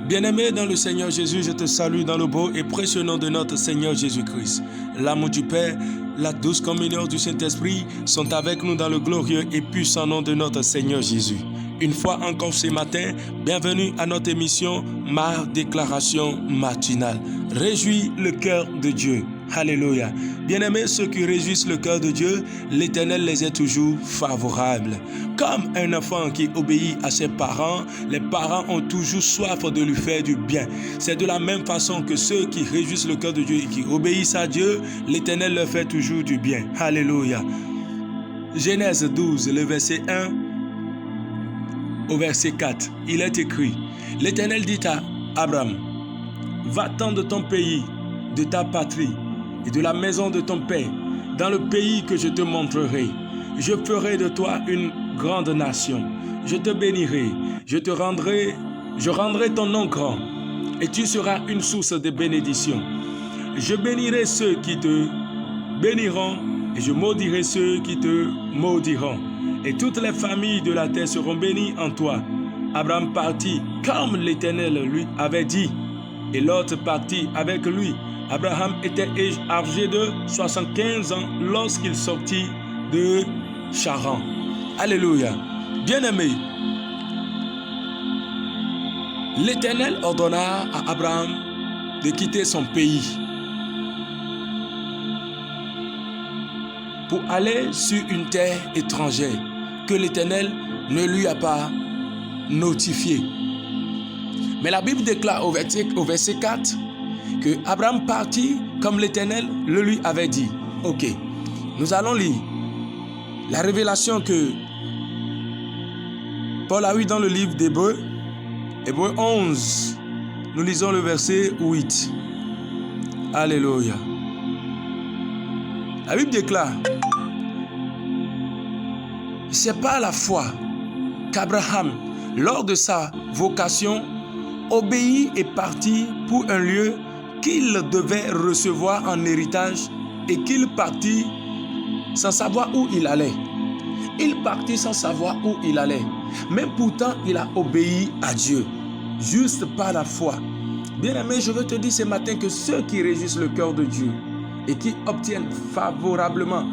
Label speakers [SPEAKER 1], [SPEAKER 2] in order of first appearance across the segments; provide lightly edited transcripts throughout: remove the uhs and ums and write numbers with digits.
[SPEAKER 1] Bien-aimé dans le Seigneur Jésus, je te salue dans le beau et précieux nom de notre Seigneur Jésus-Christ. L'amour du Père, la douce communion du Saint-Esprit sont avec nous dans le glorieux et puissant nom de notre Seigneur Jésus. Une fois encore ce matin, bienvenue à notre émission Ma déclaration matinale. Réjouis le cœur de Dieu. Alléluia. Bien-aimés, ceux qui réjouissent le cœur de Dieu, l'Éternel les est toujours favorable. Comme un enfant qui obéit à ses parents, les parents ont toujours soif de lui faire du bien. C'est de la même façon que ceux qui réjouissent le cœur de Dieu et qui obéissent à Dieu, l'Éternel leur fait toujours du bien. Alléluia. Genèse 12, le verset 1 au verset 4, il est écrit: l'Éternel dit à Abraham, va-t'en de ton pays, de ta patrie et de la maison de ton père, dans le pays que je te montrerai. Je ferai de toi une grande nation. Je te bénirai, je rendrai ton nom grand, et tu seras une source de bénédiction. Je bénirai ceux qui te béniront, et je maudirai ceux qui te maudiront. Et toutes les familles de la terre seront bénies en toi. Abraham partit comme l'Éternel lui avait dit, et Lot partit avec lui. Abraham était âgé de 75 ans lorsqu'il sortit de Charan. Alléluia. Bien-aimé, l'Éternel ordonna à Abraham de quitter son pays pour aller sur une terre étrangère que l'Éternel ne lui a pas notifiée. Mais la Bible déclare au verset 4 que Abraham partit comme l'Éternel le lui avait dit. Ok, nous allons lire la révélation que Paul a eue dans le livre d'Hébreux, Hébreux 11. Nous lisons le verset 8. Alléluia. La Bible déclare: c'est par la foi qu'Abraham, lors de sa vocation, obéit et partit pour un lieu qu'il devait recevoir en héritage, et qu'il partit sans savoir où il allait. Il partit sans savoir où il allait. Mais pourtant, il a obéi à Dieu, juste par la foi. Bien-aimé, je veux te dire ce matin que ceux qui réjouissent le cœur de Dieu et qui obtiennent favorablement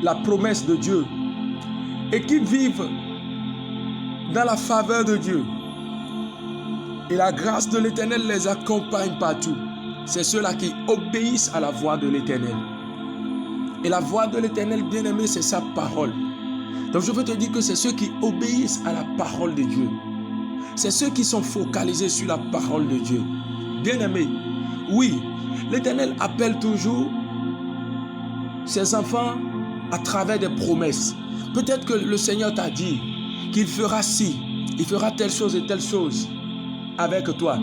[SPEAKER 1] la promesse de Dieu et qui vivent dans la faveur de Dieu, et la grâce de l'Éternel les accompagne partout, c'est ceux-là qui obéissent à la voix de l'Éternel. Et la voix de l'Éternel, bien-aimé, c'est sa parole. Donc je veux te dire que c'est ceux qui obéissent à la parole de Dieu. C'est ceux qui sont focalisés sur la parole de Dieu. Bien-aimé, oui, l'Éternel appelle toujours ses enfants à travers des promesses. Peut-être que le Seigneur t'a dit qu'il fera ci, il fera telle chose et telle chose avec toi.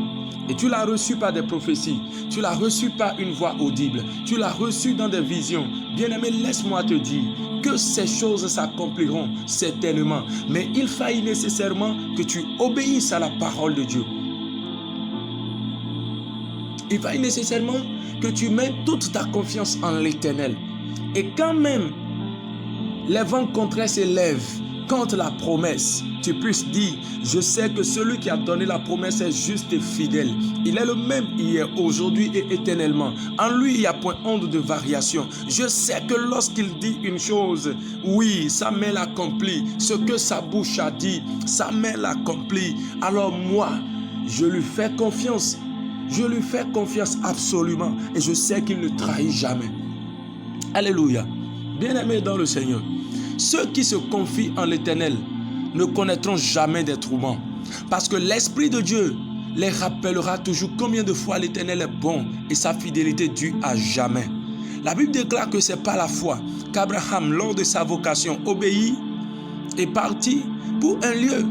[SPEAKER 1] Et tu l'as reçu par des prophéties, tu l'as reçu par une voix audible, tu l'as reçu dans des visions. Bien-aimé, laisse-moi te dire que ces choses s'accompliront certainement. Mais il faille nécessairement que tu obéisses à la parole de Dieu. Il faille nécessairement que tu mettes toute ta confiance en l'Éternel. Et quand même les vents contraires s'élèvent contre la promesse, tu puisses dire: je sais que celui qui a donné la promesse est juste et fidèle. Il est le même hier, aujourd'hui et éternellement. En lui, il n'y a point honte de variation. Je sais que lorsqu'il dit une chose, oui, sa main l'accomplit. Ce que sa bouche a dit, sa main l'accomplit. Alors moi, je lui fais confiance. Je lui fais confiance absolument. Et je sais qu'il ne trahit jamais. Alléluia. Bien-aimés dans le Seigneur, ceux qui se confient en l'Éternel ne connaîtront jamais des tourments, parce que l'Esprit de Dieu les rappellera toujours combien de fois l'Éternel est bon et sa fidélité dure à jamais. La Bible déclare que c'est par la foi qu'Abraham, lors de sa vocation, obéit et partit pour un lieu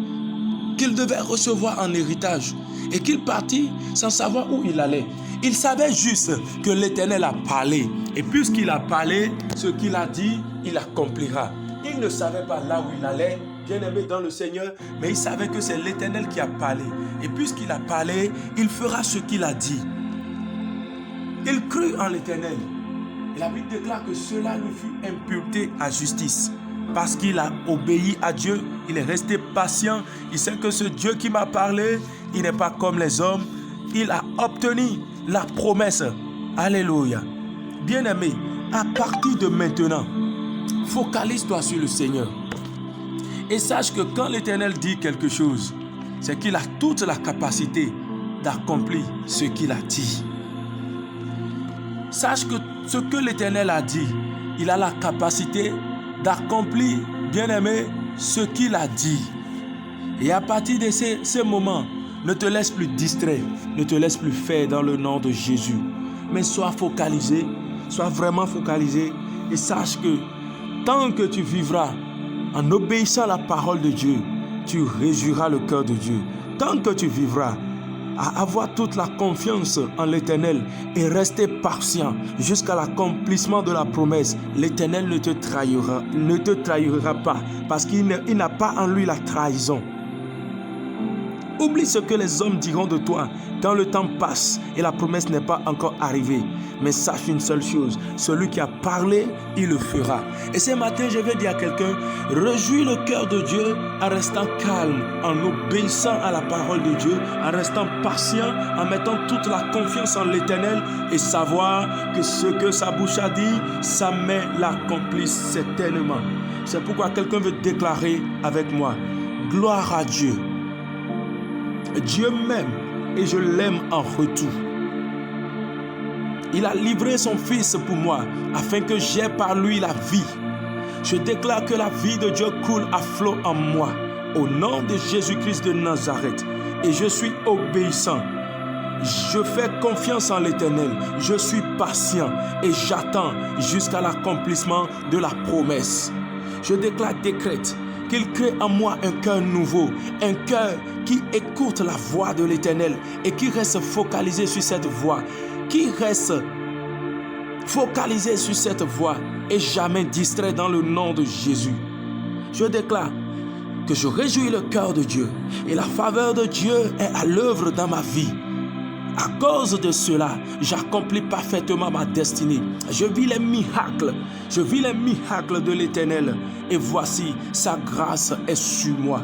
[SPEAKER 1] qu'il devait recevoir en héritage, et qu'il partit sans savoir où il allait. Il savait juste que l'Éternel a parlé, et puisqu'il a parlé, ce qu'il a dit, il accomplira. Il ne savait pas là où il allait, bien-aimé dans le Seigneur, mais il savait que c'est l'Éternel qui a parlé. Et puisqu'il a parlé, il fera ce qu'il a dit. Il crut en l'Éternel. Et la Bible déclare que cela lui fut imputé à justice. parce qu'il a obéi à Dieu, il est resté patient. Il sait que ce Dieu qui m'a parlé, il n'est pas comme les hommes. Il a obtenu la promesse. Alléluia. Bien-aimé, à partir de maintenant, focalise-toi sur le Seigneur. Et sache que quand l'Éternel dit quelque chose, c'est qu'il a toute la capacité d'accomplir ce qu'il a dit. Sache que ce que l'Éternel a dit, il a la capacité d'accomplir, bien-aimé, ce qu'il a dit. Et à partir de ces moments, ne te laisse plus distraire, ne te laisse plus faire dans le nom de Jésus. Mais sois focalisé, sois vraiment focalisé et sache que tant que tu vivras en obéissant à la parole de Dieu, tu réjouiras le cœur de Dieu. Tant que tu vivras à avoir toute la confiance en l'Éternel et rester patient jusqu'à l'accomplissement de la promesse, l'Éternel ne te trahira pas parce qu'il n'a pas en lui la trahison. Oublie ce que les hommes diront de toi quand le temps passe et la promesse n'est pas encore arrivée. Mais sache une seule chose, celui qui a parlé, il le fera. Et ce matin, je vais dire à quelqu'un, réjouis le cœur de Dieu en restant calme, en obéissant à la parole de Dieu, en restant patient, en mettant toute la confiance en l'Éternel et savoir que ce que sa bouche a dit, sa main l'accomplisse certainement. C'est pourquoi quelqu'un veut déclarer avec moi, gloire à Dieu. Dieu m'aime et je l'aime en retour. Il a livré son Fils pour moi afin que j'aie par lui la vie. Je déclare que la vie de Dieu coule à flot en moi au nom de Jésus-Christ de Nazareth. Et je suis obéissant. Je fais confiance en l'Éternel. Je suis patient et j'attends jusqu'à l'accomplissement de la promesse. Je décrète qu'il crée en moi un cœur nouveau, un cœur qui écoute la voix de l'Éternel et qui reste focalisé sur cette voix, qui reste focalisé sur cette voix et jamais distrait dans le nom de Jésus. Je déclare que je réjouis le cœur de Dieu et la faveur de Dieu est à l'œuvre dans ma vie. À cause de cela, j'accomplis parfaitement ma destinée. Je vis les miracles de l'Éternel. Et voici, sa grâce est sur moi.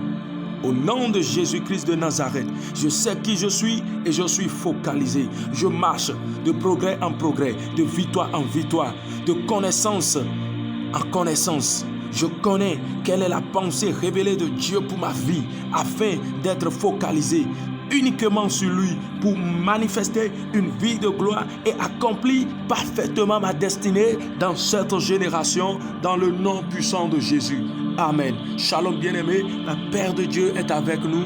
[SPEAKER 1] Au nom de Jésus-Christ de Nazareth, je sais qui je suis et je suis focalisé. Je marche de progrès en progrès, de victoire en victoire, de connaissance en connaissance. Je connais quelle est la pensée révélée de Dieu pour ma vie afin d'être focalisé uniquement sur lui pour manifester une vie de gloire et accomplir parfaitement ma destinée dans cette génération dans le nom puissant de Jésus. Amen. Shalom bien-aimé, la paix de Dieu est avec nous.